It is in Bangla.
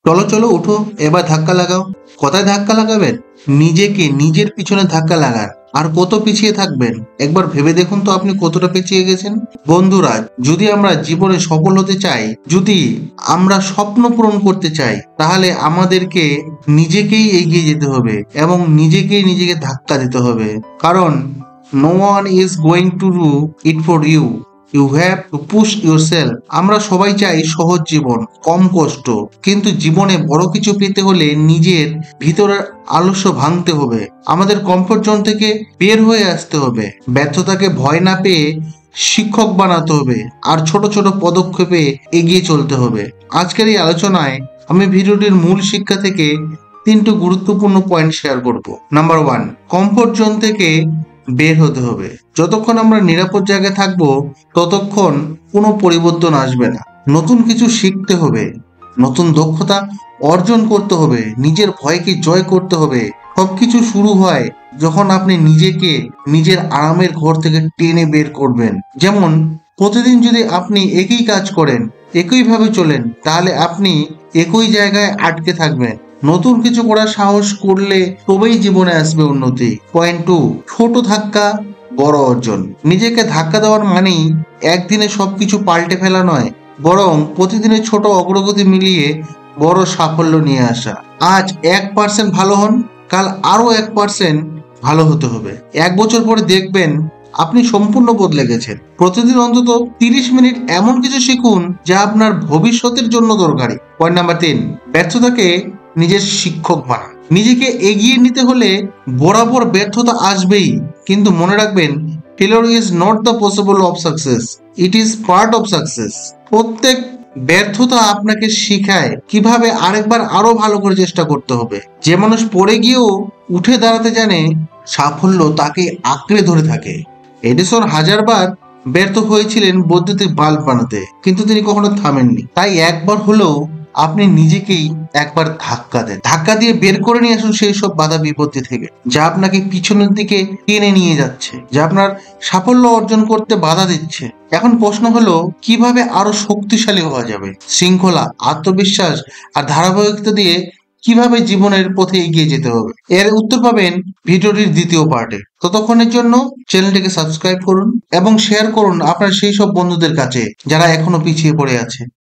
চলো চলো উঠো, এবার ধাক্কা লাগাও। কোথায় ধাক্কা লাগাবেন? নিজেকে, নিজের পিছনে ধাক্কা লাগান। আর কত পিছিয়ে থাকবেন একবার ভেবে দেখুন তো আপনি কতটা পিছিয়ে গেছেন। বন্ধুরা, যদি আমরা জীবনে সফল হতে চাই, যদি আমরা স্বপ্ন পূরণ করতে চাই, তাহলে আমাদেরকে নিজেকেই এগিয়ে যেতে হবে এবং নিজেকে ধাক্কা দিতে হবে। কারণ no one is going to do it for you, you have to push yourself. আমরা সবাই চাই সহজ জীবন, কম কষ্ট, কিন্তু জীবনে বড় কিছু পেতে হলে নিজের ভিতরের আলস্য ভাঙতে হবে। আমাদের কমফোর্ট জোন থেকে বের হয়ে আসতে হবে। ব্যর্থতাকে ভয় না পেয়ে শিক্ষক বানাতে হবে, আর ছোট ছোট পদক্ষেপে এগিয়ে চলতে হবে। আজকের এই আলোচনায় আমি ভিডিওটির মূল শিক্ষা থেকে তিনটি গুরুত্বপূর্ণ পয়েন্ট শেয়ার করব। নাম্বার 1, কমফোর্ট জোন থেকে বের হতে হবে। যতক্ষণ আমরা নিরাপদ জায়গায় থাকবো, ততক্ষণ কোনো পরিবর্তন আসবে না। নতুন কিছু শিখতে হবে, নতুন দক্ষতা অর্জন করতে হবে, নিজের ভয়কে জয় করতে হবে। সবকিছু শুরু হয় যখন আপনি নিজেকে নিজের আরামের ঘর থেকে টেনে বের করবেন। যেমন প্রতিদিন যদি আপনি একই কাজ করেন, একইভাবে চলেন, তাহলে আপনি একই জায়গায় আটকে থাকবেন। নতুন কিছু করার সাহস করলে তবেই জীবনে আসবে উন্নতি। পয়েন্ট 2, ছোট ধাক্কা বড় অর্জন। নিজেকে ধাক্কা দেওয়ার মানেই একদিনে সবকিছু পাল্টে ফেলা নয়, বরং প্রতিদিনের ছোট অগ্রগতি মিলিয়ে বড় সাফল্য নিয়ে আসা। আজ 1% ভালো হন, কাল আরো 1% ভালো হতে হবে। 1 বছর পরে দেখবেন আপনি সম্পূর্ণ বদলে গেছেন। প্রতিদিন অন্তত 30 মিনিট এমন কিছু শিখুন যা আপনার ভবিষ্যতের জন্য দরকারি। পয়েন্ট নাম্বার 3, ব্যর্থতাকে নিজের শিক্ষক বানান। নিজেকে এগিয়ে নিতে হলে বরাবর ব্যর্থতা আসবেই, কিন্তু মনে রাখবেন, failure is not the possible of success, it is part of success. প্রত্যেক ব্যর্থতা আপনাকে শিখায় কিভাবে আরেকবার আরো ভালো করে চেষ্টা করতে হবে। যে মানুষ পড়ে গিয়েও উঠে দাঁড়াতে জানে, সাফল্য তাকে আঁকড়ে ধরে থাকে। এডিসন হাজারবার ব্যর্থ হয়েছিলেন বৈদ্যুতিক বাল্ব বানাতে, কিন্তু তিনি কখনো থামেননি। তাই একবার হলেও আপনি নিজেকেই একবার ধাক্কা দেন, ধাক্কা দিয়ে বের করে নিয়ে আসুন সেই সব বাধা বিপত্তি থেকে, যা আপনাকে পিছনের দিকে টেনে নিয়ে যাচ্ছে, যা আপনার সাফল্য অর্জন করতে বাধা দিচ্ছে। এখন প্রশ্ন হলো, কিভাবে আরো শক্তিশালী হওয়া যাবে? শৃঙ্খলা, আত্মবিশ্বাস আর ধারাবাহিকতা দিয়ে কিভাবে জীবনের পথে এগিয়ে যেতে হবে, এর উত্তর পাবেন ভিডিওটির দ্বিতীয় পার্টে। ততক্ষণের জন্য চ্যানেলটিকে সাবস্ক্রাইব করুন এবং শেয়ার করুন আপনার সেই সব বন্ধুদের কাছে যারা এখনো পিছিয়ে পড়ে আছে।